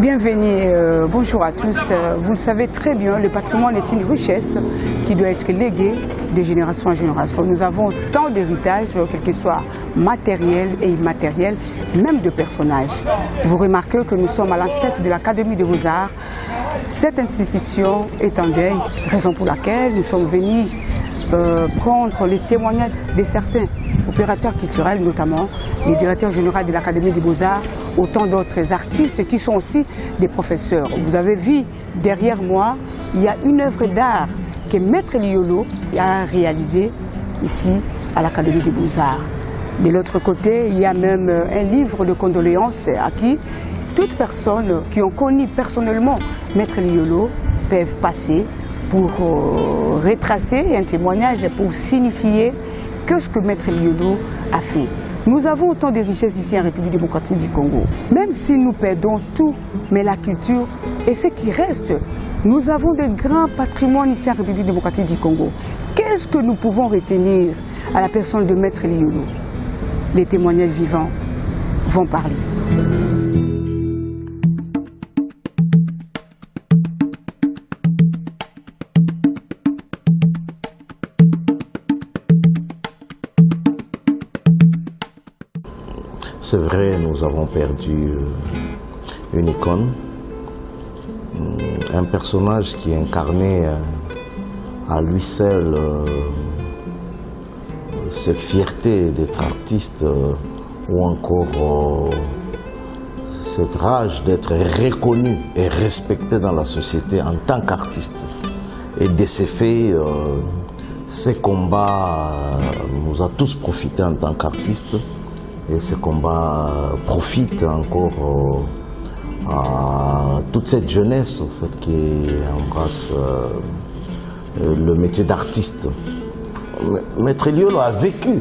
Bienvenue, bonjour à tous. Vous le savez très bien, le patrimoine est une richesse qui doit être léguée de génération en génération. Nous avons tant d'héritages, quel qu'il soit matériel et immatériel, même de personnages. Vous remarquez que nous sommes à l'ancêtre de l'Académie des Beaux-Arts. Cette institution est en deuil, raison pour laquelle nous sommes venus prendre les témoignages de certains opérateurs culturels, notamment le directeur général de l'Académie des Beaux-Arts, autant d'autres artistes qui sont aussi des professeurs. Vous avez vu derrière moi, il y a une œuvre d'art que Maître Liolo a réalisée ici à l'Académie des Beaux-Arts. De l'autre côté, il y a même un livre de condoléances à qui toutes personnes qui ont connu personnellement Maître Liolo peuvent passer pour retracer un témoignage, pour signifier que ce que Maître Liolo a fait. Nous avons autant de richesses ici en République démocratique du Congo. Même si nous perdons tout, mais la culture et ce qui reste, nous avons de grands patrimoines ici en République démocratique du Congo. Qu'est-ce que nous pouvons retenir à la personne de Maître Liolo? Les témoignages vivants vont parler. C'est vrai, nous avons perdu une icône, un personnage qui incarnait à lui seul cette fierté d'être artiste ou encore cette rage d'être reconnu et respecté dans la société en tant qu'artiste. Et de ces faits, ces combats nous a tous profité en tant qu'artistes. Et ce combat profite encore à toute cette jeunesse en fait, qui embrasse le métier d'artiste. Maître Liolo a vécu.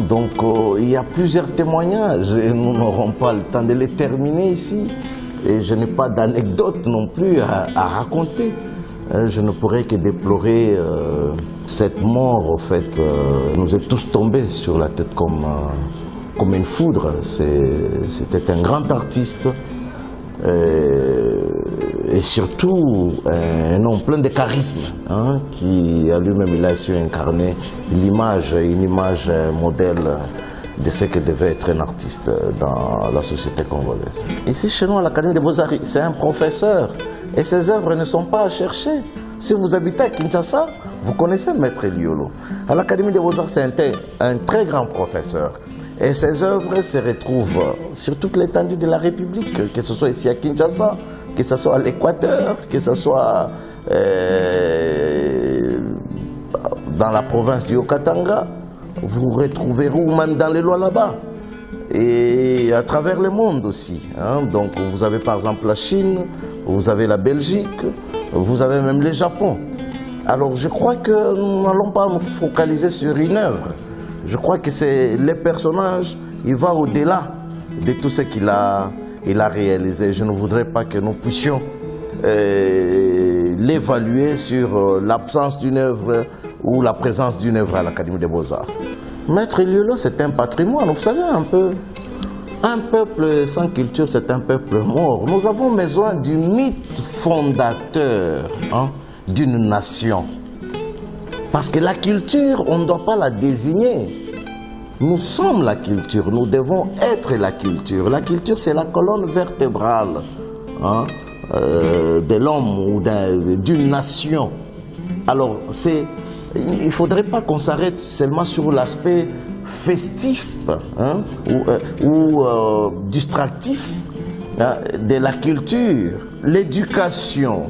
Donc il y a plusieurs témoignages et nous n'aurons pas le temps de les terminer ici. Et je n'ai pas d'anecdote non plus à raconter. Je ne pourrais que déplorer cette mort, en fait, nous est tous tombés sur la tête comme une foudre. C'était un grand artiste et surtout un homme plein de charisme, qui à lui-même il a su incarner une image modèle de ce que devait être un artiste dans la société congolaise. Ici chez nous à l'Académie des Beaux-Arts, c'est un professeur et ses œuvres ne sont pas à chercher. Si vous habitez à Kinshasa, vous connaissez Maître Liolo. À l'Académie des Beaux-Arts, c'est un très grand professeur. Et ses œuvres se retrouvent sur toute l'étendue de la République, que ce soit ici à Kinshasa, que ce soit à l'Équateur, que ce soit dans la province du Haut-Katanga. Vous retrouverez ou même dans les lois là-bas et à travers le monde aussi. Donc vous avez par exemple la Chine, vous avez la Belgique, vous avez même le Japon. Alors je crois que nous n'allons pas nous focaliser sur une œuvre. Je crois que c'est les personnages, il va au-delà de tout ce qu'il a réalisé. Je ne voudrais pas que nous puissions l'évaluer sur l'absence d'une œuvre ou la présence d'une œuvre à l'Académie des Beaux-Arts. Maître Liolo, c'est un patrimoine, vous savez un peu. Un peuple sans culture, c'est un peuple mort. Nous avons besoin du mythe fondateur d'une nation. Parce que la culture, on ne doit pas la désigner. Nous sommes la culture, nous devons être la culture. La culture, c'est la colonne vertébrale de l'homme ou d'une nation. Alors, il ne faudrait pas qu'on s'arrête seulement sur l'aspect festif ou distractif de la culture. L'éducation,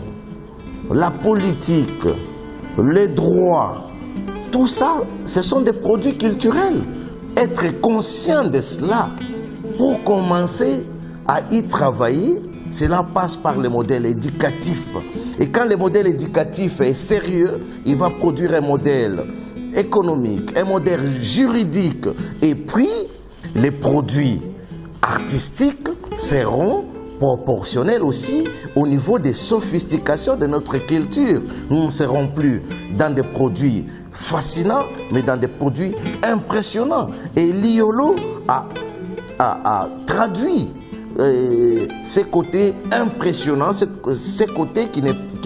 la politique, les droits, tout ça, ce sont des produits culturels. Être conscient de cela pour commencer à y travailler, cela passe par le modèle éducatif. Et quand le modèle éducatif est sérieux, il va produire un modèle économique, un modèle juridique. Et puis, les produits artistiques seront proportionnels aussi au niveau des sophistications de notre culture. Nous ne serons plus dans des produits fascinants, mais dans des produits impressionnants. Et Liolo a traduit ces côtés impressionnants, ces côtés qui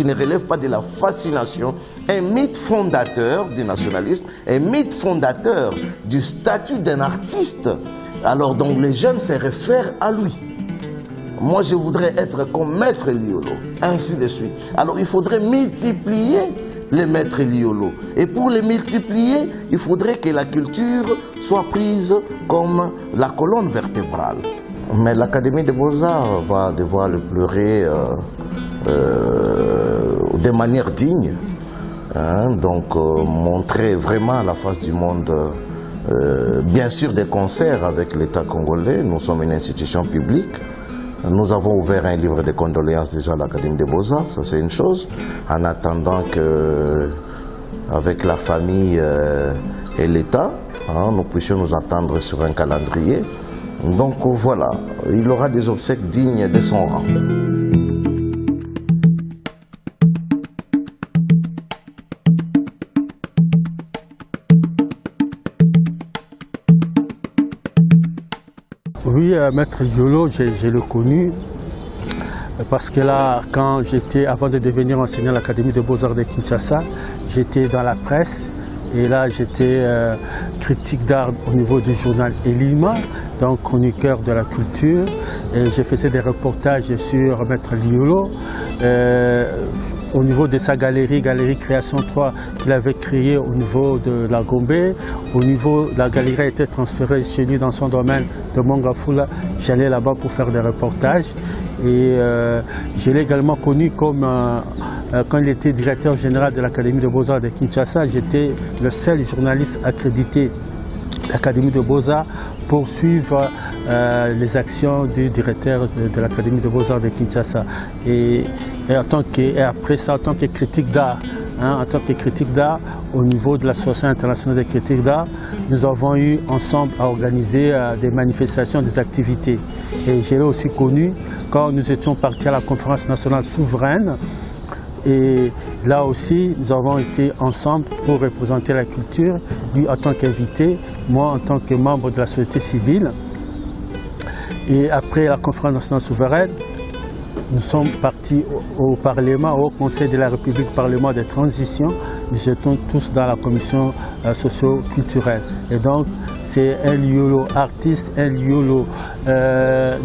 ne relèvent pas de la fascination, un mythe fondateur du nationalisme, un mythe fondateur du statut d'un artiste. Alors donc les jeunes se réfèrent à lui. Moi je voudrais être comme Maître Liolo, ainsi de suite. Alors il faudrait multiplier les maîtres Liolo. Et pour les multiplier, il faudrait que la culture soit prise comme la colonne vertébrale. Mais l'Académie des Beaux-Arts va devoir le pleurer de manière digne. Donc montrer vraiment la face du monde, bien sûr des concerts avec l'État congolais. Nous sommes une institution publique. Nous avons ouvert un livre de condoléances déjà à l'Académie des Beaux-Arts, ça c'est une chose. En attendant que, avec la famille et l'État, nous puissions nous attendre sur un calendrier. Donc voilà, il aura des obsèques dignes de son rang. Oui, Maître Liolo, j'ai le connu parce que là, avant de devenir enseignant à l'Académie de Beaux-Arts de Kinshasa, j'étais dans la presse et là j'étais critique d'art au niveau du journal Elima, donc chroniqueur de la culture, et je faisais des reportages sur Maître Liolo au niveau de sa galerie Création 3 qu'il avait créée au niveau de la Gombe. Au niveau de la galerie a été transférée chez lui dans son domaine de Mongafula. J'allais là-bas pour faire des reportages et je l'ai également connu comme quand il était directeur général de l'Académie de Beaux-Arts de Kinshasa. J'étais le seul journaliste accrédité l'Académie de Beaux-Arts pour suivre les actions du directeur de l'Académie de Beaux-Arts de Kinshasa. Et après ça, en tant que critique d'art, au niveau de l'Association internationale des critiques d'art, nous avons eu ensemble à organiser des manifestations, des activités. Et je l'ai aussi connu quand nous étions partis à la conférence nationale souveraine. Et là aussi, nous avons été ensemble pour représenter la culture, lui en tant qu'invité, moi en tant que membre de la société civile. Et après la conférence nationale souveraine, nous sommes partis au Parlement, au Conseil de la République, Parlement de transition. Nous étions tous dans la commission socio-culturelle. Et donc, c'est un Liolo artiste, un Liolo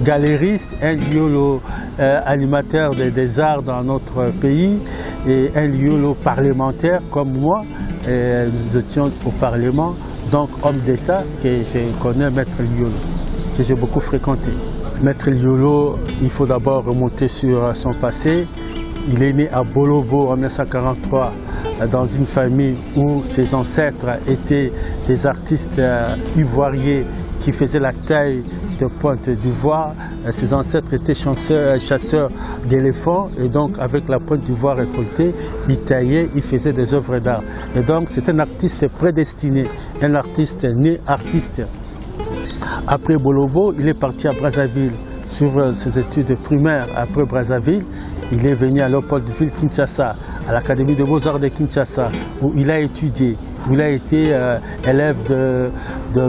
galériste, un Liolo animateur des arts dans notre pays et un Liolo parlementaire comme moi. Et nous étions au Parlement, donc homme d'État que je connais, Maître Liolo, que j'ai beaucoup fréquenté. Maître Liolo, il faut d'abord remonter sur son passé. Il est né à Bolobo en 1943 dans une famille où ses ancêtres étaient des artistes ivoiriers qui faisaient la taille de pointe d'ivoire. Ses ancêtres étaient chasseurs d'éléphants et donc avec la pointe d'ivoire récoltée, il taillait, il faisait des œuvres d'art. Et donc c'est un artiste prédestiné, un artiste né artiste. Après Bolobo, il est parti à Brazzaville suivre ses études primaires. Après Brazzaville, il est venu à Léopoldville, Kinshasa, à l'Académie de Beaux-Arts de Kinshasa, où il a étudié, où il a été élève de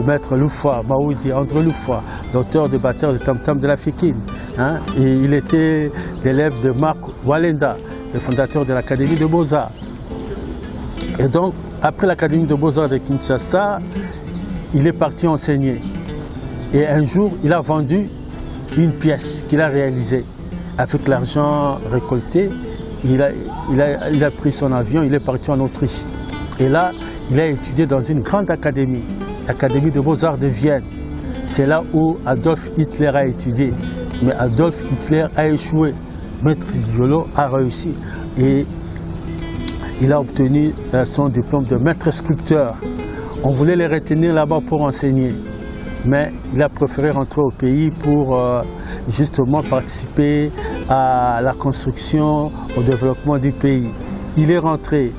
Maître Loufoua, Maoudi André Loufoua, l'auteur du batteur de Tam Tam de la Fikine. Et il était l'élève de Marc Walenda, le fondateur de l'Académie de Beaux-Arts. Et donc, après l'Académie de Beaux-Arts de Kinshasa, il est parti enseigner. Et un jour, il a vendu une pièce qu'il a réalisée. Avec l'argent récolté, il a pris son avion, il est parti en Autriche. Et là, il a étudié dans une grande académie, l'Académie de Beaux-Arts de Vienne. C'est là où Adolf Hitler a étudié. Mais Adolf Hitler a échoué. Maître Liolo a réussi. Et il a obtenu son diplôme de maître sculpteur. On voulait les retenir là-bas pour enseigner. Mais il a préféré rentrer au pays pour justement participer à la construction, au développement du pays. Il est rentré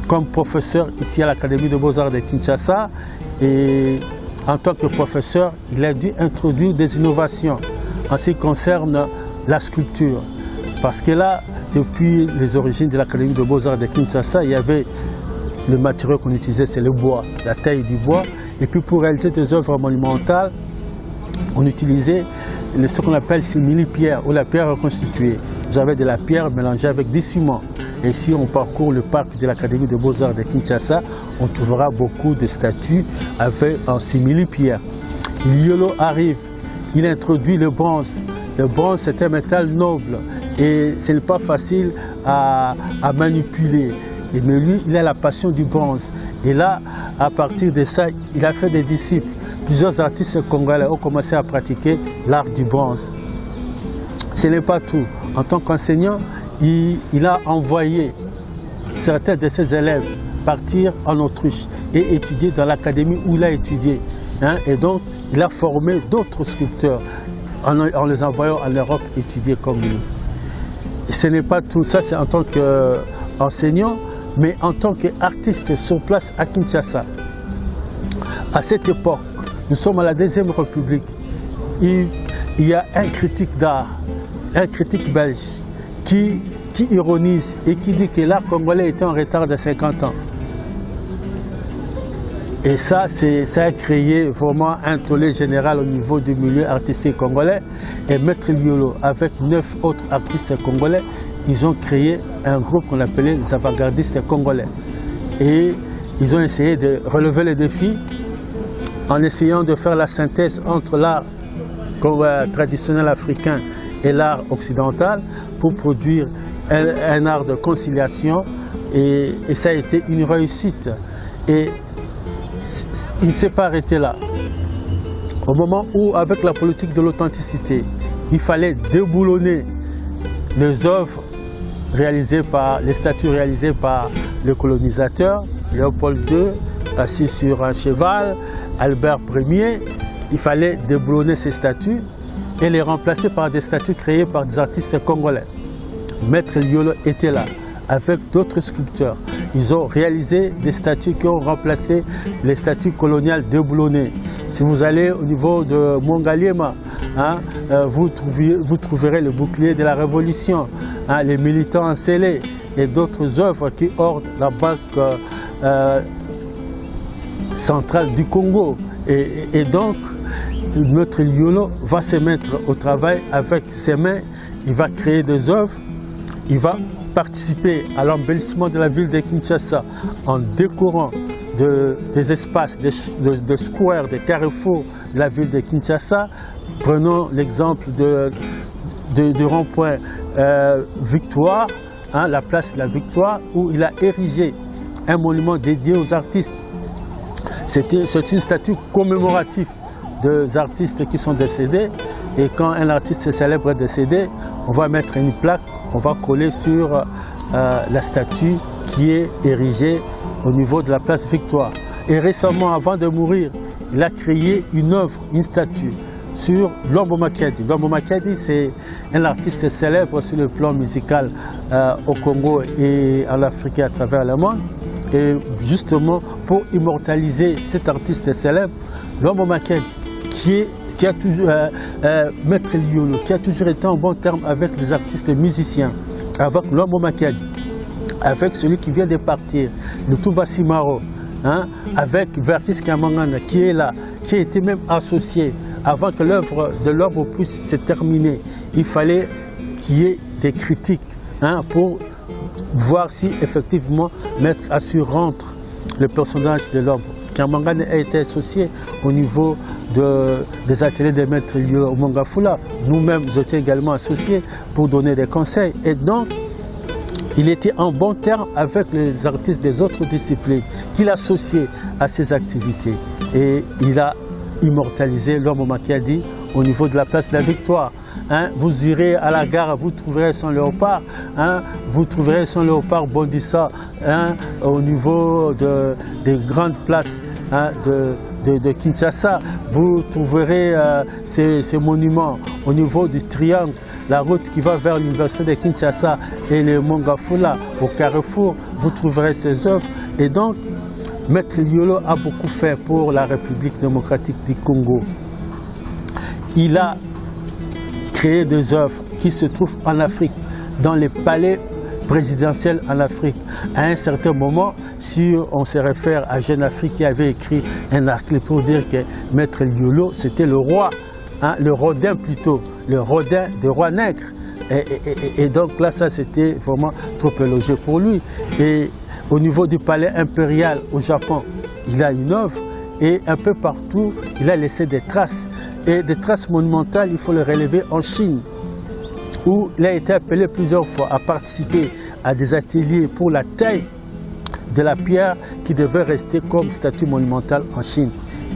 comme professeur ici à l'Académie de Beaux-Arts de Kinshasa et en tant que professeur, il a dû introduire des innovations en ce qui concerne la sculpture. Parce que là, depuis les origines de l'Académie de Beaux-Arts de Kinshasa, il y avait le matériau qu'on utilisait, c'est le bois, la taille du bois. Et puis pour réaliser des œuvres monumentales, on utilisait ce qu'on appelle simili-pierre ou la pierre reconstituée. Vous avez de la pierre mélangée avec du ciment. Et si on parcourt le parc de l'Académie des Beaux-Arts de Kinshasa, on trouvera beaucoup de statues en simili-pierre. Liolo arrive, il introduit le bronze. Le bronze, c'est un métal noble et ce n'est pas facile à manipuler. Mais lui, il a la passion du bronze. Et là, à partir de ça, il a fait des disciples. Plusieurs artistes congolais ont commencé à pratiquer l'art du bronze. Ce n'est pas tout. En tant qu'enseignant, il a envoyé certains de ses élèves partir en Autriche et étudier dans l'académie où il a étudié. Et donc, il a formé d'autres sculpteurs en les envoyant en Europe étudier comme lui. Et ce n'est pas tout ça, c'est en tant qu'enseignant, mais en tant qu'artiste sur place à Kinshasa. À cette époque, nous sommes à la Deuxième République. Il y a un critique d'art, un critique belge, qui ironise et qui dit que l'art congolais était en retard de 50 ans. Et ça a créé vraiment un tollé général au niveau du milieu artistique congolais. Et Maître Liolo, avec 9 autres artistes congolais, ils ont créé un groupe qu'on appelait les avant-gardistes congolais. Et ils ont essayé de relever les défis en essayant de faire la synthèse entre l'art traditionnel africain et l'art occidental pour produire un art de conciliation. Et ça a été une réussite. Et il ne s'est pas arrêté là. Au moment où, avec la politique de l'authenticité, il fallait déboulonner les œuvres réalisées les statues réalisées par le colonisateur, Léopold II, assis sur un cheval, Albert Ier, il fallait déboulonner ces statues et les remplacer par des statues créées par des artistes congolais. Maître Liolo était là, avec d'autres sculpteurs. Ils ont réalisé des statues qui ont remplacé les statues coloniales déboulonnées. Si vous allez au niveau de Mongaliema, vous trouverez le bouclier de la Révolution, les militants encellés et d'autres œuvres qui ornent la banque centrale du Congo. Et donc, Maître Liolo va se mettre au travail avec ses mains, il va créer des œuvres, il va participer à l'embellissement de la ville de Kinshasa en décorant des espaces, des squares, des carrefours de la ville de Kinshasa. Prenons l'exemple du rond-point Victoire, la place de la Victoire, où il a érigé un monument dédié aux artistes. C'est une statue commémorative des artistes qui sont décédés. Et quand un artiste célèbre est décédé, on va mettre une plaque, on va coller sur la statue qui est érigée au niveau de la place Victoire. Et récemment, avant de mourir, il a créé une œuvre, une statue sur Lwambo Makedi. Lwambo Makedi, c'est un artiste célèbre sur le plan musical au Congo et en Afrique et à travers le monde. Et justement, pour immortaliser cet artiste célèbre, Lwambo Makedi, qui a toujours, Maître Liolo, qui a toujours été en bon terme avec les artistes musiciens, avec Lwambo Makedi, avec celui qui vient de partir, le Touba Simaro, avec Vertis Kamangana, qui est là, qui a été même associé. Avant que l'œuvre de Lwambo puisse se terminer, il fallait qu'il y ait des critiques pour voir si effectivement Maître a su rendre le personnage de Lwambo. Kamangana a été associé au niveau des ateliers de Maître Liolo au Mongafula. Nous-mêmes, nous étions également associés pour donner des conseils. Et donc, il était en bon terme avec les artistes des autres disciplines qu'il associait à ses activités. Et il a immortalisé Lwambo Makedi au niveau de la place de la Victoire. Vous irez à la gare, vous trouverez son léopard, vous trouverez son léopard bondissant au niveau des grandes places de Kinshasa. Vous trouverez ces monuments au niveau du triangle, la route qui va vers l'université de Kinshasa et le Mongafula au carrefour, vous trouverez ces œuvres. Et donc, Maître Liolo a beaucoup fait pour la République démocratique du Congo. Il a créé des œuvres qui se trouvent en Afrique, dans les palais présidentiels en Afrique. À un certain moment, si on se réfère à Jeune Afrique qui avait écrit un article pour dire que Maître Liolo, c'était le roi hein, le Rodin plutôt, le Rodin de Roi Nègre. Et donc là, ça c'était vraiment trop élogieux pour lui. Et au niveau du palais impérial au Japon, il a une œuvre et un peu partout, il a laissé des traces. Et des traces monumentales, il faut le relever en Chine, où il a été appelé plusieurs fois à participer à des ateliers pour la taille de la pierre qui devait rester comme statue monumentale en Chine.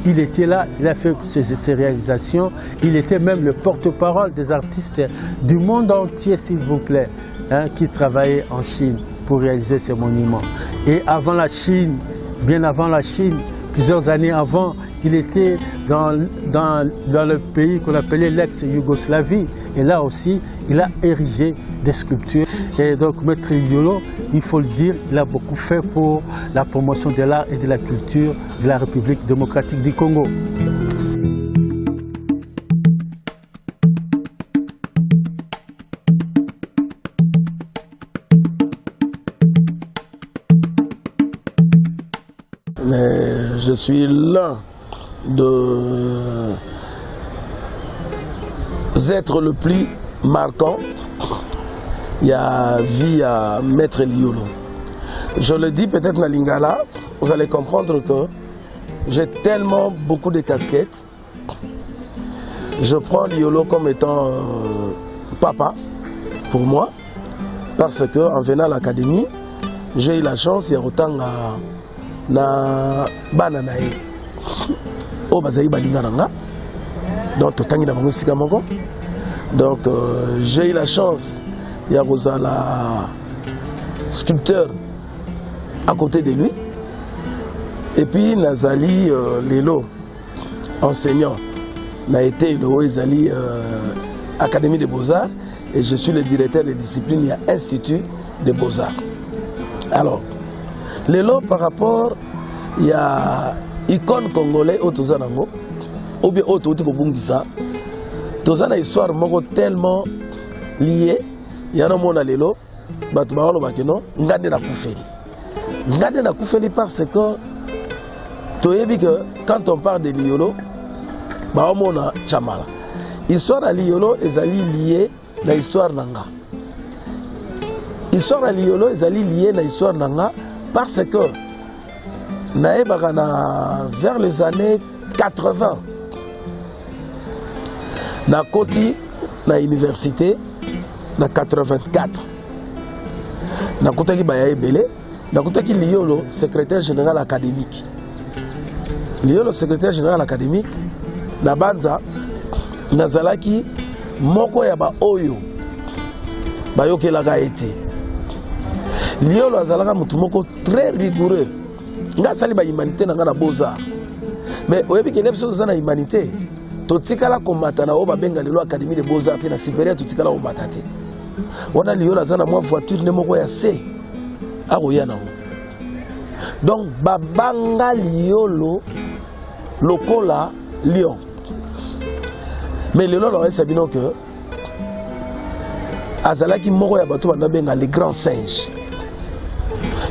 Il était là, il a fait ses réalisations, il était même le porte-parole des artistes du monde entier, s'il vous plaît, hein, qui travaillaient en Chine pour réaliser ces monuments. Et avant la Chine, bien avant la Chine, plusieurs années avant, il était dans le pays qu'on appelait l'ex-Yougoslavie. Et là aussi, il a érigé des sculptures. Et donc, Maître Liolo, il faut le dire, il a beaucoup fait pour la promotion de l'art et de la culture de la République démocratique du Congo. Mais je suis l'un des êtres le plus marquant. Il y a vie à Maître Liolo. Je le dis peut-être la Lingala, vous allez comprendre que j'ai tellement beaucoup de casquettes. Je prends Liolo comme étant papa pour moi, parce qu'en venant à l'académie, j'ai eu la chance, il y a autant na bana na ye o bazali balinga nanga donc totangi na bango sika moko donc j'ai eu la chance ya kozala sculpteur à côté de lui et puis nazali lelo enseignant na été le ezali Académie des Beaux-Arts et je suis le directeur des disciplines ya Institut des Beaux-Arts. Alors lelo par rapport il y a icône congolais au Tozanango ou bien au Tozanango Tozana histoire moko tellement liée il y a un monde à lelo batu baolo bakeno ngande na kufeli parce que toyebi que quand on parle de Liolo baomona chamala histoire à Liolo ezali liée na histoire nanga histoire à Liolo ezali liée na histoire nanga parce que vers les années 80 na koti na université na 84 na kotaki baya ebele na kotaki Liolo secrétaire général académique Liolo secrétaire général académique na banza nazalaki moko ya ba oyo bayokelaka ete Liolo azalaka mutu moko très rigoureux. Nga sali ba humanité na nga na Beaux-Arts. Mais oyebi ke lebiso za na humanité. Totikala komata na o ba benga lelo Académie des Beaux-Arts te na supérieur totikala o matate. Wana Liolo azana mwa voiture ne moko ya C. Akoya na. Donc babanga Liolo lokola Lion. Mais lelo lo esabino que azalaki moko ya bato bana benga les grands singes.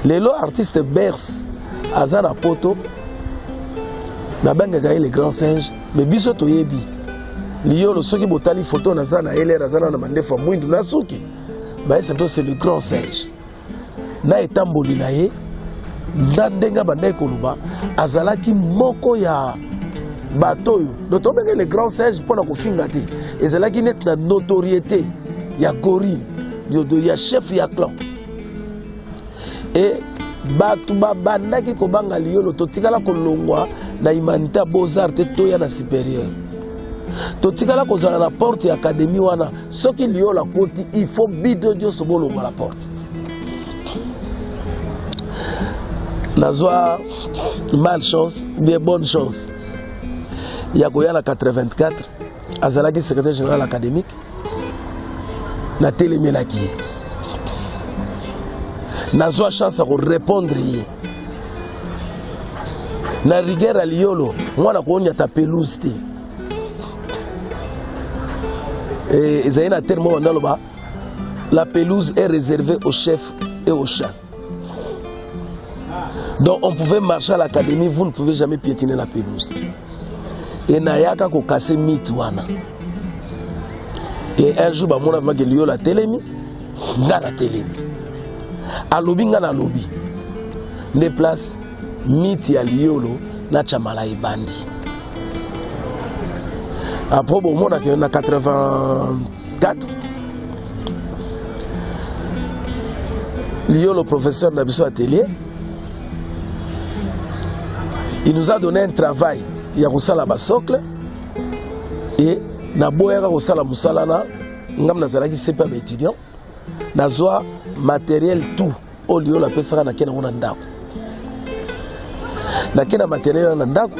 Lelo artiste berce azana poto na bengaka les grands singes mais biso toyebi Liolo soki botali photo na zana elera azana na mandefa mwindu na suki ba c'est le grand singe na etamboli na ye na ndenga bandai koluba azalaki moko ya batoyo donc tobenga les grands singes pona kofinga te ezalaki net na notoriété ya gorille ya chef ya clan. Et batu babandaki kobanga Liolo totikala kolongwa na humanité Beaux-Arts te toya na supérieur. Totikala kozala na porte ya académie wana soki Liolo akoti il faut bido dio sobolongwa la porte. Nazwa malchance bien bonne chance. Ya koya na 84 azalaki secrétaire général académique na telemelaki. Nazwa chance à répondre na rigueur à Liolo mwana konya ta pelouse te et zaina termo ndaloba la pelouse est réservée aux chefs et aux chats. Donc on pouvait marcher à l'académie, vous ne pouvez jamais piétiner la pelouse. et nayaka ko casser mythe wana. Et un jour ba mona ma ke Liolo telemi ngana telemi. Alobi ngana lobi. Ne place mythe ya Liolo na chamala ebandi. Après bon mona que na 84 Liolo professeur na biso atelier. Il nous a donné un travail, il y a Roussala Basocle et Naboyara Roussala Moussalana, Ngam Nazaraki Sepa étudiant, Nazwa matériel tout, au lieu la pesara na kena Nandako. Na kena matériel Nandako,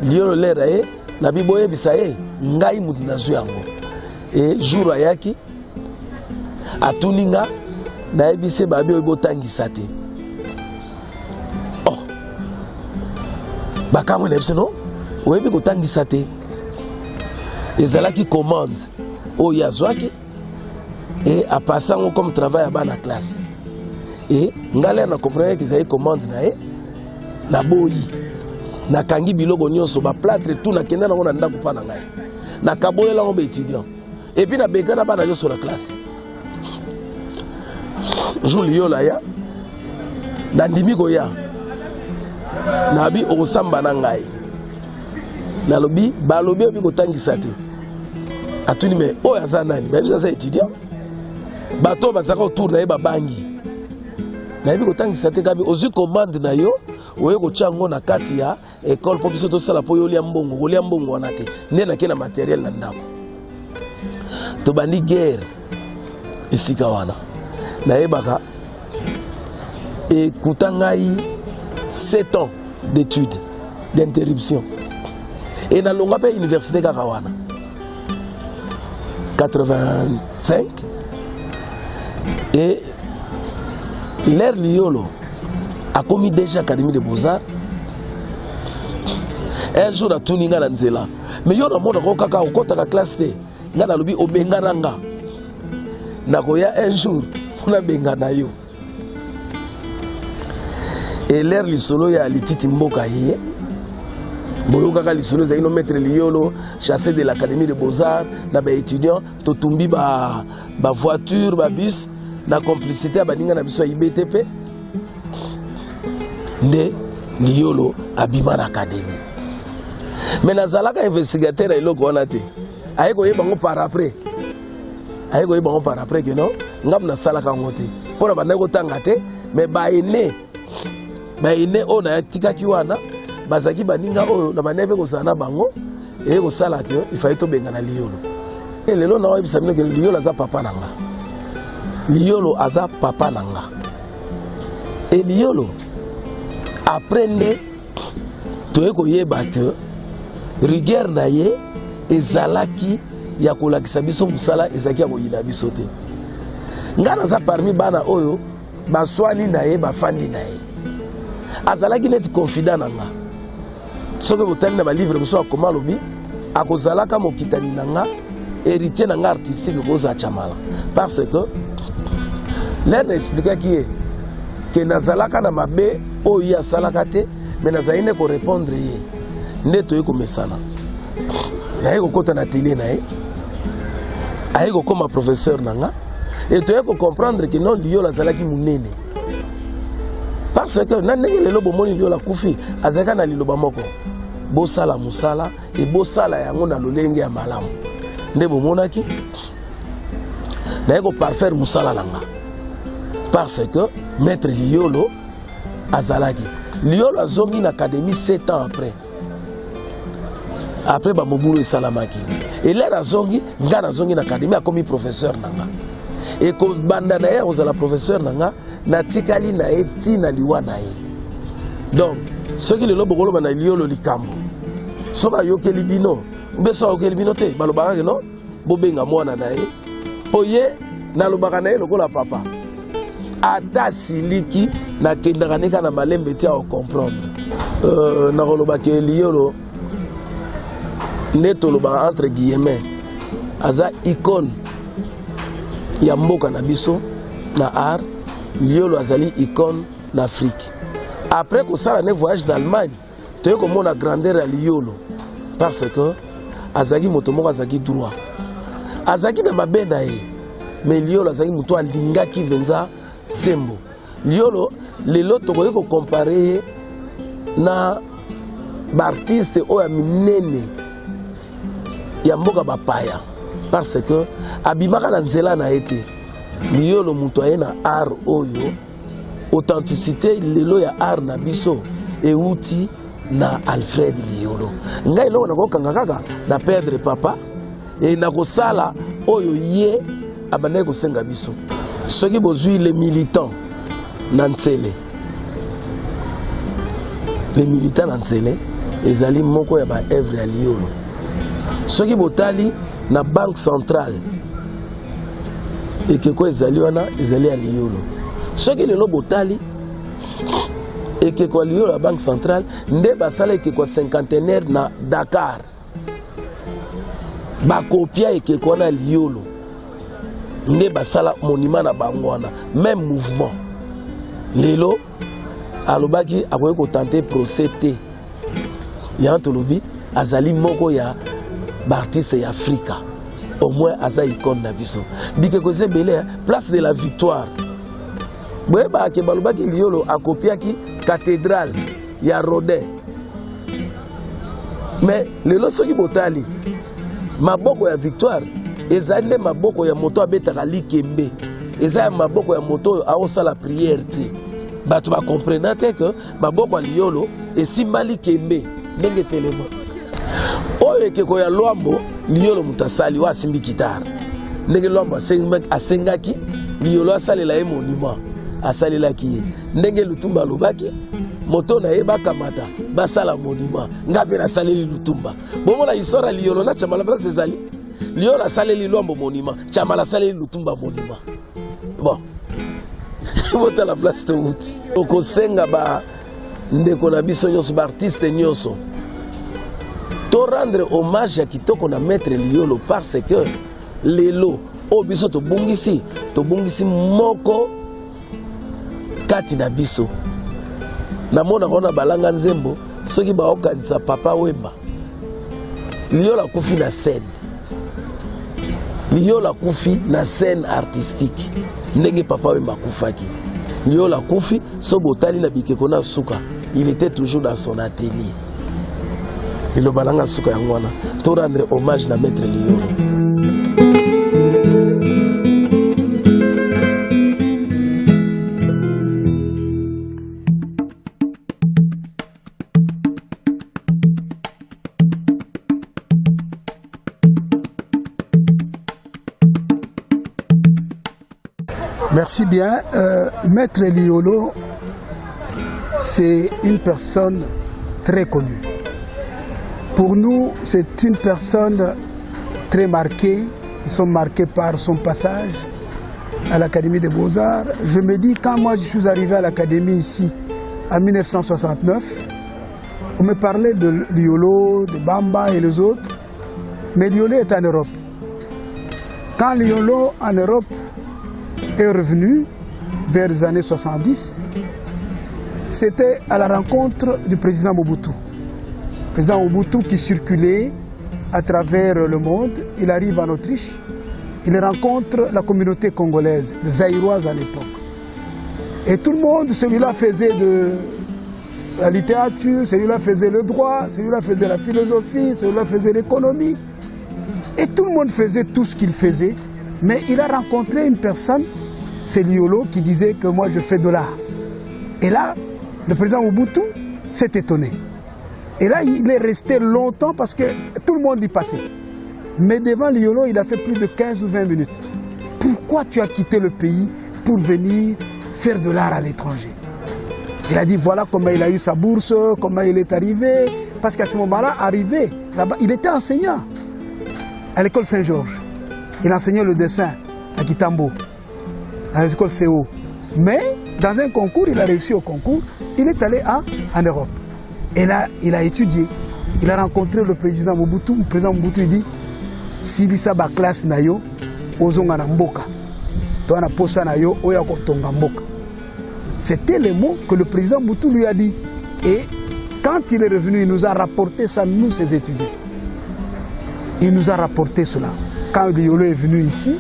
Liolo Lerae, Nabiboye Bisae, Ngai Moudinazuyango. Et jour ayaki, Atuninga, Naebise Babi Obotangi Sate. Bakamu nebseno oyebi kotangisa te ezalaki commande o yazwaki et a passé comme travail à bana classe et ngale na comprendre que ça commande na na boyi na kangi biloko nyonso ba plâtre tout na kenda na ngona ndako pa na ngai na kabolela ngo ba étudiant et puis na bekana bana nyonso la classe Julio la ya na ndimi ko ya Nabi osamba na ngai. Nalobi balobi obi kotangisa te. Atuni me o yaza nani? Ba bisa étudiant. Bato bazaka autour na yeba bangi. Na yebi kotangisa te kabi ozu commande na yo oye ko chango na kati ya école po biso to sala po yo lia mbongo wana te. Nde na kena matériel na ndako. To bandi guerre isika wana. Na yebaka ekutangai 7 ans d'études, d'interruption. Et dans l'université Karawana, 85, et l'air Liolo a commis déjà l'Académie des Beaux-Arts. Un jour, à Tuninga Nanzela. Mais il y a un monde qui a une classe, il y a un Bengananga. Un jour, on a Benganayo. Et l'air lisolo ya lititi mboka yé boyoka lisolo za ino maître Liolo chassé de l'Académie des Beaux-Arts na ba étudiant to tumbi ba voiture ba bus na complicité baninga na biso IBTP de Liolo abima na académie mais nazalaka investigateur eloko wana te ayeko yeba ngo par après que non ngam na salaka ngote pona banako tanga te mais ba ene ine o na tikaki wana bazaki baninga oyo na banebe ko sana bango e ko sala ke il fallait to benga na Liolo et lelo na webisa bino ke Liolo aza papa nanga Liolo aza papa nanga et Liolo aprende to eko yeba ke rigueur na ye ezalaki ya kolakisa biso musala ezaki ya koyina biso te ngana za parmi bana oyo baswani na ye bafandi na ye azalaki neti confident nanga soki botali na balivre moso akoma lobi akozalaka mokitani nanga héritier nanga artistique koza chamala parce que l'air n'expliquaki ye ke nazalaka na mabe oyo ye asalaka te mais nazali nde korépondre ye nde toye komesana naye kokota na atelier na ye aye kokoma professeur nanga et toye kocomprendre ke non Liolo azalaki munene parce que na ndenge lelo bomoni Liolo kufi azaka na liloba moko bosala musala et bosala yango na lolenge ya malamu nde bomonaki naye ko parfaire musala nanga parce que maître Liolo azalaki Liolo azongi na académie 7 ans après ba mobulo esalamaki et l'air azongi nga nazongi na académie akomi professeur nanga et ko banda na ye ozala professeur nanga na tikali na ye tina liwa na ye donc soki lelo bokoloba na Liolo likambo soka yokeli bino mbeso yokeli bino te balobaka ke non bobenga mwana na ye po ye nalobaka na ye lokola papa ata siliki nakendaka nika na malembe te ya comprendre nakoloba ke Liolo nde tolobaka entre guillemets aza icône ya mboka na biso na art Liolo azali icône na Afrique après kosala ne voyage d'Allemagne toye komona grandeur ya Liolo parce que azaki motomoko azaki droit azaki na mabe na ye mais liolo azaki moto alingaki venza sembo liolo lelo tokoki kocompare ye na baartiste oyo ya minene ya mboka bapaya parce que abimaka na nzela na ye te liolo moto aye na art oyo authenticité lelo ya art na biso euti na Alfred Liolo ngai lelo nakokanga kaka na perdre papa et nakosala oyo ye abandaki kosenga biso soki bozwi les militants na nzele les militants na nzele ezali moko ya ba œuvre ya Liolo soki botali na banque centrale ekeko ezali wana ezali ya Liolo soki lelo botali ekeko ya Liolo la banque centrale nde basala ekeko cinquantenaire na Dakar bakopia ekeko wana Liolo nde basala monument na bango wana même mouvement lelo alobaki akoki kotante procès te ya tolobi azali moko ya baartiste ya Afrika au moins aza icône na biso bikeko ezebele place de la victoire boyeba ke balobaki Liolo akopiaki cathédrale ya Rodin mais lelo soki botali maboko ya victoire ezali nde maboko ya moto abetaka likembe eza ya maboko ya moto oyo aosala prière te bato bakomprena te ke maboko ya Liolo esimba likembe ndenge telema oyo ekeko ya lwambo Liolo moto asali wa asimbi kitare ndenge lwambo asengaki Liolo asalela ye monument asalelaki ye ndenge Lutumba alobaki moto na ye bakamata basala monument nga mpe nasaleli Lutumba bomona histoire ya Liolo na Chamala place ezali Liolo asaleli lwambo monument Chamala asaleli Lutumba monument bon bota la place te uti okosenga ba ndeko na biso nyonso baartiste nyonso to rendre hommage ya kitoko na maître Liolo parce que lelo o biso tobungisi moko kati na biso namona kona balanga nzembo soki baokanisa Papa Wemba Liolo akufi na scène Liolo akufi na scène artistique ndenge Papa Wemba akufaki Liolo akufi so botali na bikeko na suka il était toujours dans son atelier ilo balanga suka yango wana to rendre hommage na maître Liolo. Merci bien. Maître Liolo, c'est une personne très connue. Pour nous, c'est une personne très marquée. Nous sommes marqués par son passage à l'Académie des Beaux-Arts. Je me dis, quand moi je suis arrivé à l'Académie ici, en 1969, on me parlait de Liolo, de Bamba et les autres, mais Liolo est en Europe. Quand Liolo en Europe est revenu vers les années 70, c'était à la rencontre du président Mobutu. Le président Mobutu qui circulait à travers le monde, il arrive en Autriche, il rencontre la communauté congolaise, les Zaïroises à l'époque. Et tout le monde, celui-là faisait de la littérature, celui-là faisait le droit, celui-là faisait la philosophie, celui-là faisait l'économie. Et tout le monde faisait tout ce qu'il faisait, mais il a rencontré une personne, c'est Liolo, qui disait que moi je fais de l'art. Et là, le président Mobutu s'est étonné. Et là, il est resté longtemps parce que tout le monde y passait. Mais devant Liolo, il a fait plus de 15 ou 20 minutes. Pourquoi tu as quitté le pays pour venir faire de l'art à l'étranger? Il a dit voilà comment il a eu sa bourse, comment il est arrivé. Parce qu'à ce moment-là, arrivé là-bas, il était enseignant à l'école Saint-Georges. Il enseignait le dessin à Kitambo, à l'école CO. Mais dans un concours, il a réussi au concours, il est allé en Europe. Et là, il a étudié. Il a rencontré le président Mobutu. Le président Mobutu il dit Silisa ba classe na yo, ozonga na mboka. Toi na posa na yo, oya kotonga mboka. C'était les mots que le président Mobutu lui a dit. Et quand il est revenu, il nous a rapporté ça, nous, ses étudiants. il nous a rapporté cela. Quand Liolo est venu ici,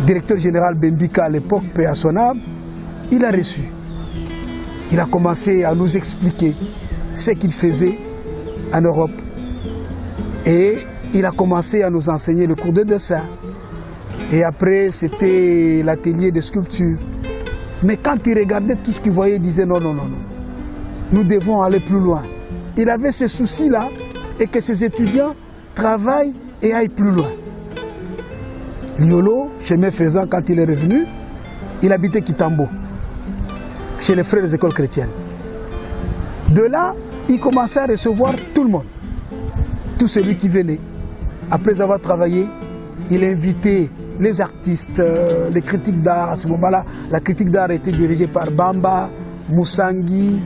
directeur général Bembika à l'époque, paix à son âme, il a reçu. Il a commencé à nous expliquer ce qu'il faisait en Europe. Et il a commencé à nous enseigner le cours de dessin. Et après, c'était l'atelier de sculpture. Mais quand il regardait tout ce qu'il voyait, il disait non, non, non, non. Nous devons aller plus loin. Il avait ce souci-là et que ses étudiants travaillent et aillent plus loin. Liolo, chemin faisant, quand il est revenu, il habitait Kitambo, chez les frères des écoles chrétiennes. De là, il commençait à recevoir tout le monde, tout celui qui venait. Après avoir travaillé, il invitait les artistes, les critiques d'art. À ce moment-là, la critique d'art était dirigée par Bamba, Moussangi,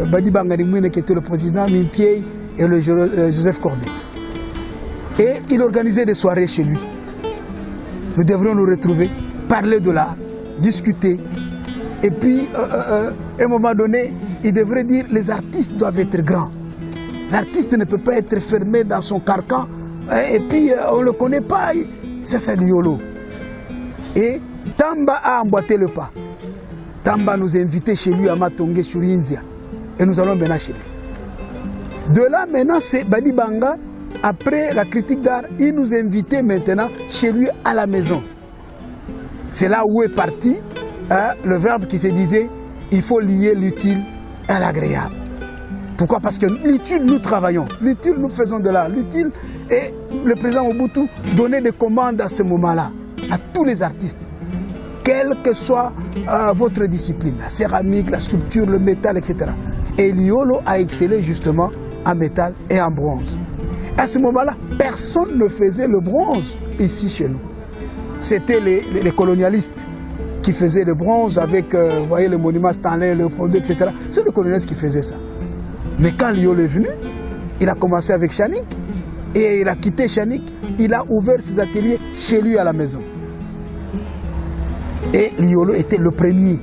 Badi Bangarimouine qui était le président, Mimpiei et le Joseph Cordet. Et il organisait des soirées chez lui. Nous devrions nous retrouver, parler de l'art, discuter. Et puis, à un moment donné, il devrait dire les artistes doivent être grands. L'artiste ne peut pas être fermé dans son carcan. Et puis, on ne le connaît pas. C'est Liolo. Et Tamba a emboîté le pas. Tamba nous a invités chez lui à Matongé sur India. Et nous allons maintenant chez lui. De là, maintenant, c'est Badi Banga. Après la critique d'art, il nous invitait maintenant chez lui à la maison. C'est là où est parti le verbe qui se disait il faut lier l'utile à l'agréable. Pourquoi? Parce que l'utile, nous travaillons. L'utile, nous faisons de l'art. L'utile, et le président Mobutu donnait des commandes à ce moment-là à tous les artistes, quelle que soit votre discipline, la céramique, la sculpture, le métal, etc. Et Liolo a excellé justement en métal et en bronze. À ce moment-là, personne ne faisait le bronze ici chez nous. C'était les colonialistes qui faisaient le bronze avec, vous voyez, le monument Stanley, Léopold, etc. C'est les colonialistes qui faisaient ça. Mais quand Liolo est venu, il a commencé avec Chanik et il a quitté Chanik. Il a ouvert ses ateliers chez lui à la maison. Et Liolo était le premier,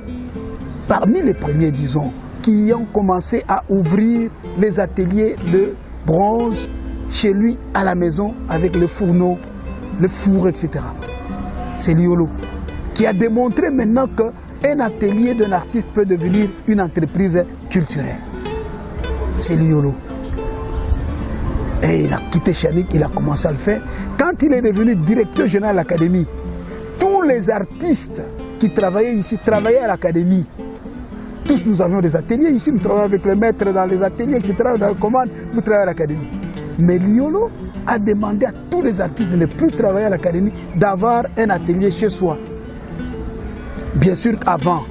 parmi les premiers, disons, qui ont commencé à ouvrir les ateliers de bronze chez lui à la maison avec le fourneau, le four, etc. C'est Liolo qui a démontré maintenant qu'un atelier d'un artiste peut devenir une entreprise culturelle. C'est Liolo. Et il a quitté Chanik, il a commencé à le faire. Quand il est devenu directeur général de l'académie, tous les artistes qui travaillaient ici travaillaient à l'académie. Tous nous avions des ateliers ici, nous travaillions avec les maîtres dans les ateliers, etc. Dans les commandes, vous travaillez à l'académie. Mais Liolo a demandé à tous les artistes de ne plus travailler à l'académie, d'avoir un atelier chez soi. Bien sûr qu'avant,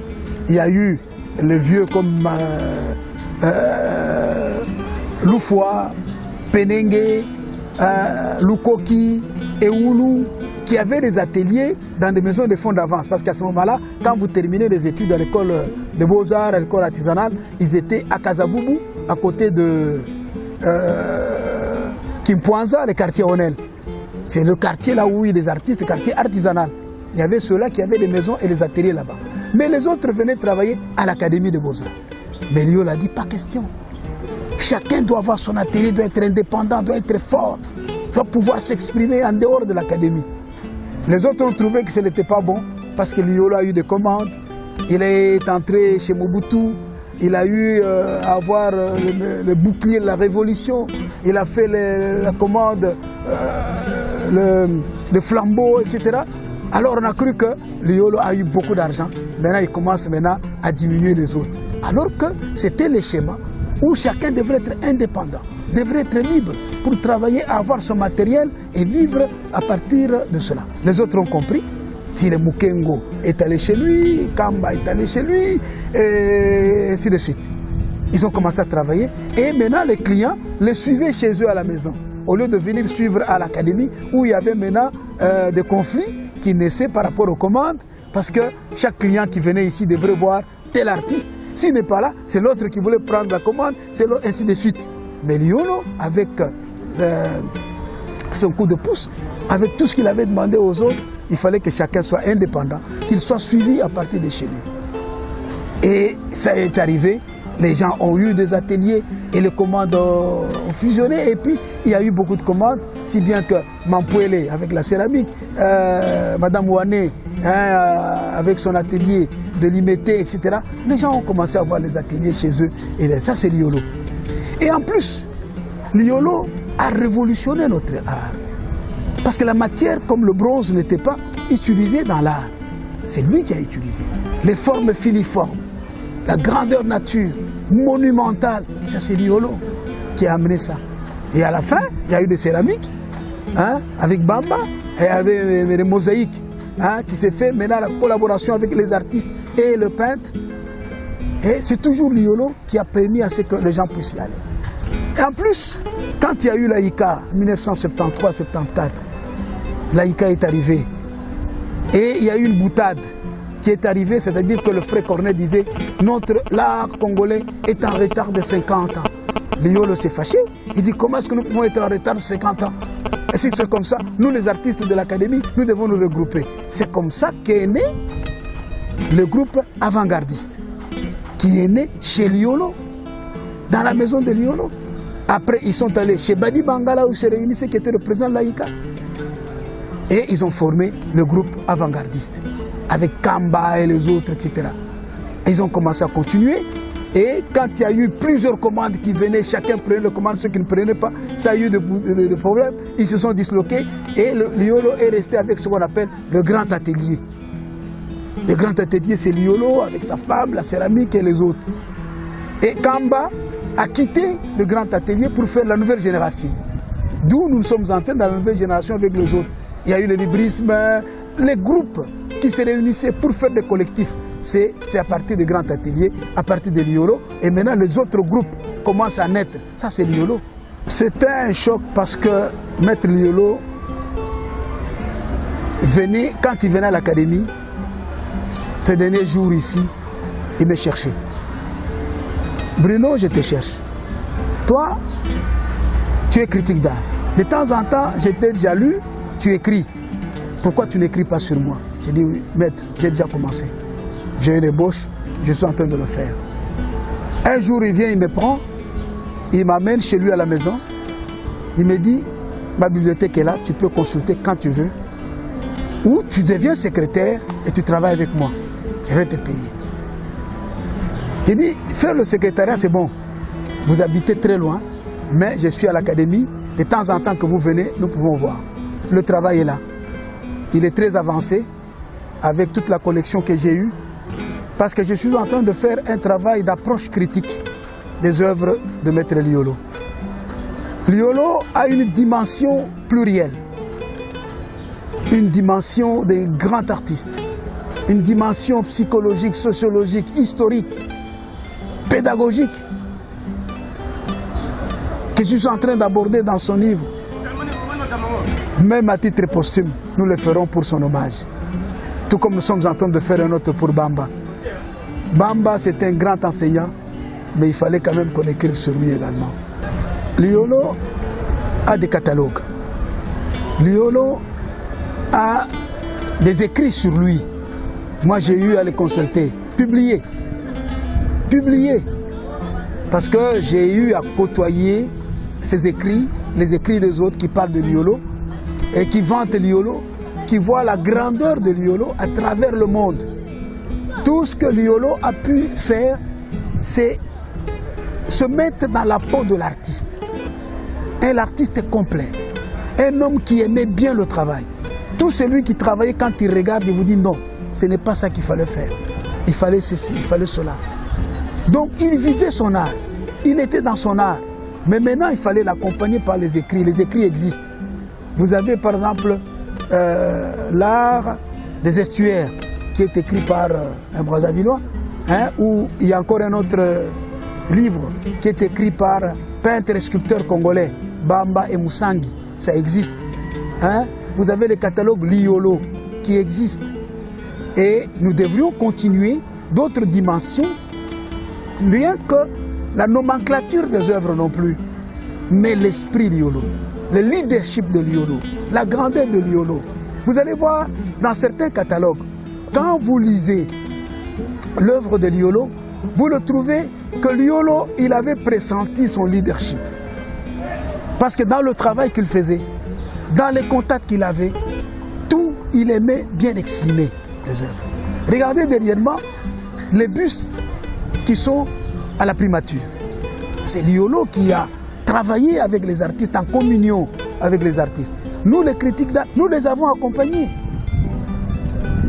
il y a eu les vieux comme Loufoua, Penenge, Lukoki et Oulu, qui avaient des ateliers dans des maisons de fonds d'avance. Parce qu'à ce moment-là, quand vous terminez les études à l'école de Beaux-Arts, à l'école artisanale, ils étaient à Kasavubu, à côté de Kimpoanza, le quartier Onel. C'est le quartier là où il y a des artistes, le quartier artisanal. Il y avait ceux-là qui avaient des maisons et des ateliers là-bas. Mais les autres venaient travailler à l'Académie de Beaux-Arts. Mais Liolo a dit, pas question. Chacun doit avoir son atelier, doit être indépendant, doit être fort, doit pouvoir s'exprimer en dehors de l'académie. Les autres ont trouvé que ce n'était pas bon parce que Liolo a eu des commandes. Il est entré chez Mobutu, il a eu à avoir le bouclier de la révolution, il a fait la commande, le flambeau, etc. Alors on a cru que Liolo a eu beaucoup d'argent. Maintenant il commence à diminuer les autres. Alors que c'était les schémas où chacun devrait être indépendant, devrait être libre pour travailler, avoir son matériel et vivre à partir de cela. Les autres ont compris. Tile Mukengo est allé chez lui, Kamba est allé chez lui, et ainsi de suite. Ils ont commencé à travailler et maintenant les clients les suivaient chez eux à la maison. Au lieu de venir suivre à l'académie où il y avait maintenant des conflits qui naissaient par rapport aux commandes parce que chaque client qui venait ici devrait voir tel artiste. S'il n'est pas là, c'est l'autre qui voulait prendre la commande, c'est l'autre, ainsi de suite. Mais Liolo, avec son coup de pouce, avec tout ce qu'il avait demandé aux autres, il fallait que chacun soit indépendant, qu'il soit suivi à partir de chez lui. Et ça est arrivé Les gens ont eu des ateliers et les commandes ont fusionné. Et puis, il y a eu beaucoup de commandes, si bien que Mampouele avec la céramique, Madame Ouane avec son atelier de Limété, etc. Les gens ont commencé à avoir les ateliers chez eux. Et ça, c'est l'Iolo. Et en plus, l'Iolo a révolutionné notre art. Parce que la matière, comme le bronze, n'était pas utilisée dans l'art. C'est lui qui a utilisé. Les formes filiformes, la grandeur nature, monumentale, ça c'est l'Iolo qui a amené ça. Et à la fin, il y a eu des céramiques, avec Bamba, et avec les mosaïques, qui s'est fait maintenant la collaboration avec les artistes et le peintre. Et c'est toujours l'Iolo qui a permis à ce que les gens puissent y aller. Et en plus, quand il y a eu l'AICA, 1973-74, l'AICA est arrivé. Et il y a eu une boutade qui est arrivée, c'est-à-dire que le frère Cornet disait « l'art congolais est en retard de 50 ans ». L'Iolo s'est fâché. Il dit « Comment est-ce que nous pouvons être en retard de 50 ans ?» Et si c'est comme ça, nous les artistes de l'académie, nous devons nous regrouper. C'est comme ça qu'est né le groupe avant-gardiste, qui est né chez l'Iolo, dans la maison de l'Iolo. Après, ils sont allés chez Badi Bangala où se réunissait, qui était le président de l'AICA. Et ils ont formé le groupe avant-gardiste, avec Kamba et les autres, etc. Et ils ont commencé à continuer. Et quand il y a eu plusieurs commandes qui venaient, chacun prenait les commandes, ceux qui ne prenaient pas, ça a eu des problèmes. Ils se sont disloqués et l'Iolo est resté avec ce qu'on appelle le grand atelier. Le grand atelier, c'est l'Iolo avec sa femme, la céramique et les autres. Et Kamba a quitté le grand atelier pour faire la nouvelle génération. D'où nous sommes entrés dans la nouvelle génération avec les autres. Il y a eu le librisme, les groupes qui se réunissaient pour faire des collectifs. C'est à partir des grands ateliers, à partir de l'Iolo. Et maintenant, les autres groupes commencent à naître. Ça, c'est l'Iolo. C'était un choc parce que Maître l'Iolo venait, quand il venait à l'académie, ces derniers jours ici, il me cherchait. Bruno, je te cherche. Toi, tu es critique d'art. De temps en temps, j'étais déjà lu, tu écris. Pourquoi tu n'écris pas sur moi? J'ai dit, oui, maître, j'ai déjà commencé. J'ai une ébauche, je suis en train de le faire. Un jour, il vient, il me prend, il m'amène chez lui à la maison. Il me dit, ma bibliothèque est là, tu peux consulter quand tu veux. Ou tu deviens secrétaire et tu travailles avec moi. Je vais te payer. J'ai dit, faire le secrétariat, c'est bon. Vous habitez très loin, mais je suis à l'académie. De temps en temps que vous venez, nous pouvons voir. Le travail est là. Il est très avancé avec toute la collection que j'ai eue. Parce que je suis en train de faire un travail d'approche critique des œuvres de Maître l'Iolo. L'Iolo a une dimension plurielle, une dimension des grands artistes, une dimension psychologique, sociologique, historique, pédagogique, que je suis en train d'aborder dans son livre. Même à titre posthume, nous le ferons pour son hommage. Tout comme nous sommes en train de faire un autre pour Bamba. Bamba, c'est un grand enseignant, mais il fallait quand même qu'on écrive sur lui également. L'Iolo a des catalogues. L'Iolo a des écrits sur lui. Moi, j'ai eu à les consulter, publiés. Parce que j'ai eu à côtoyer ses écrits, les écrits des autres qui parlent de l'Iolo et qui vantent l'Iolo, qui voient la grandeur de l'Iolo à travers le monde. Tout ce que l'Iolo a pu faire, c'est se mettre dans la peau de l'artiste. Un artiste complet. Un homme qui aimait bien le travail. Tout celui qui travaillait, quand il regarde, il vous dit non, ce n'est pas ça qu'il fallait faire. Il fallait ceci, il fallait cela. Donc il vivait son art. Il était dans son art. Mais maintenant, il fallait l'accompagner par les écrits. Les écrits existent. Vous avez par exemple l'art des estuaires, qui est écrit par un Brazzavillois, où il y a encore un autre livre qui est écrit par peintres et sculpteurs congolais, Bamba et Moussangi. Ça existe. Vous avez le catalogue l'Iolo qui existe. Et nous devrions continuer d'autres dimensions, rien que la nomenclature des œuvres non plus, mais l'esprit l'Iolo, le leadership de l'Iolo, la grandeur de l'Iolo. Vous allez voir dans certains catalogues, quand vous lisez l'œuvre de l'Iolo, vous le trouvez que Liolo, il avait pressenti son leadership. Parce que dans le travail qu'il faisait, dans les contacts qu'il avait, tout, il aimait bien exprimer les œuvres. Regardez derrière moi les bustes qui sont à la primature. C'est Liolo qui a travaillé avec les artistes, en communion avec les artistes. Nous, les critiques d'art, nous les avons accompagnés.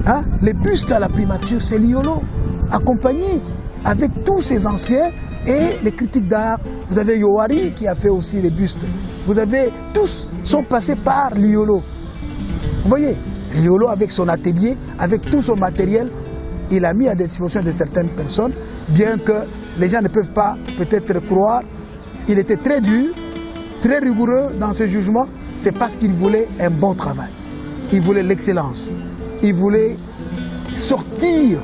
Hein? Les bustes à la primature, c'est Liolo, accompagné avec tous ces anciens et les critiques d'art. Vous avez Yohari qui a fait aussi les bustes. Vous avez, tous sont passés par Liolo. Vous voyez, Liolo avec son atelier, avec tout son matériel, il a mis à disposition de certaines personnes, bien que les gens ne peuvent pas peut-être croire. Il était très dur, très rigoureux dans ses jugements. C'est parce qu'il voulait un bon travail. Il voulait l'excellence. Il voulait sortir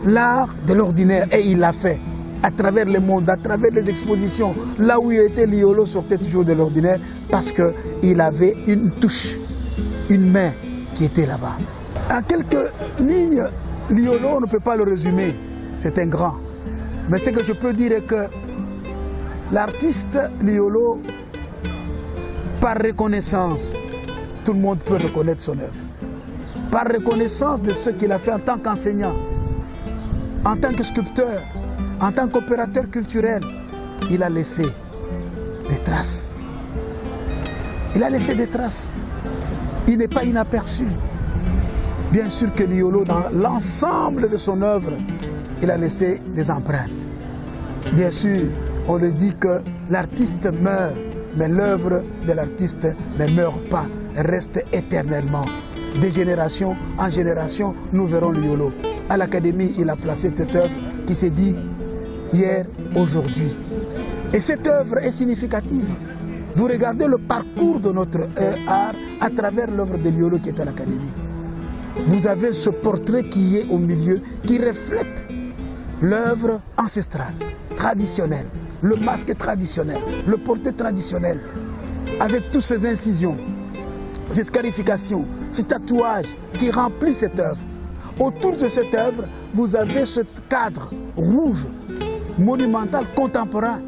l'art de l'ordinaire et il l'a fait à travers le monde, à travers les expositions. Là où il était, Liolo sortait toujours de l'ordinaire parce qu'il avait une touche, une main qui était là-bas. En quelques lignes, Liolo, on ne peut pas le résumer, c'est un grand. Mais ce que je peux dire est que l'artiste Liolo, par reconnaissance, tout le monde peut reconnaître son œuvre. Par reconnaissance de ce qu'il a fait en tant qu'enseignant, en tant que sculpteur, en tant qu'opérateur culturel, il a laissé des traces. Il a laissé des traces. Il n'est pas inaperçu. Bien sûr que Liolo, dans l'ensemble de son œuvre, il a laissé des empreintes. Bien sûr, on le dit que l'artiste meurt, mais l'œuvre de l'artiste ne meurt pas, reste éternellement. De génération en génération, nous verrons Liolo. À l'Académie, il a placé cette œuvre qui s'est dit hier, aujourd'hui. Et cette œuvre est significative. Vous regardez le parcours de notre art à travers l'œuvre de Liolo qui est à l'Académie. Vous avez ce portrait qui est au milieu, qui reflète l'œuvre ancestrale, traditionnelle, le masque traditionnel, le portrait traditionnel, avec toutes ces incisions, ces scarifications, ce tatouage qui remplit cette œuvre. Autour de cette œuvre, vous avez ce cadre rouge, monumental, contemporain,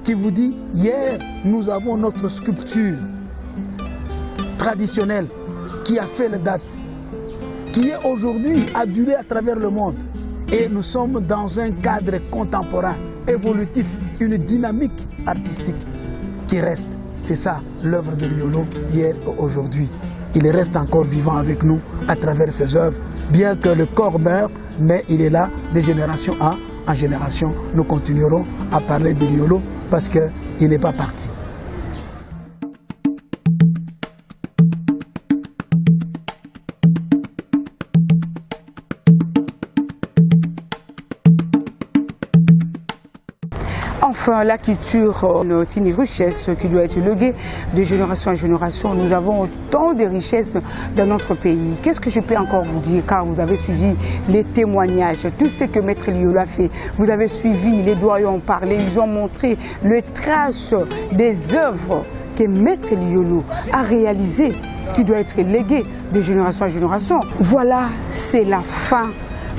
qui vous dit, hier, nous avons notre sculpture traditionnelle qui a fait la date, qui est aujourd'hui adulée à travers le monde. Et nous sommes dans un cadre contemporain, évolutif, une dynamique artistique qui reste. C'est ça l'œuvre de Liolo, hier et aujourd'hui. Il reste encore vivant avec nous à travers ses œuvres, bien que le corps meure, mais il est là de génération en génération. Nous continuerons à parler de Liolo parce qu'il n'est pas parti. Enfin, la culture est une richesse qui doit être léguée de génération en génération. Nous avons autant de richesses dans notre pays. Qu'est-ce que je peux encore vous dire, car vous avez suivi les témoignages, tout ce que Maître Liolo a fait. Vous avez suivi, les doyens ont parlé, ils ont montré les traces des œuvres que Maître Liolo a réalisées, qui doit être léguées de génération en génération. Voilà, c'est la fin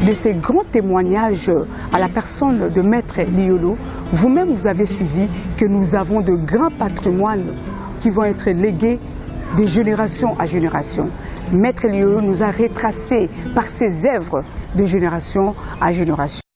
de ces grands témoignages à la personne de Maître Liolo. Vous-même, vous avez suivi que nous avons de grands patrimoines qui vont être légués de génération à génération. Maître Liolo nous a retracé par ses œuvres de génération à génération.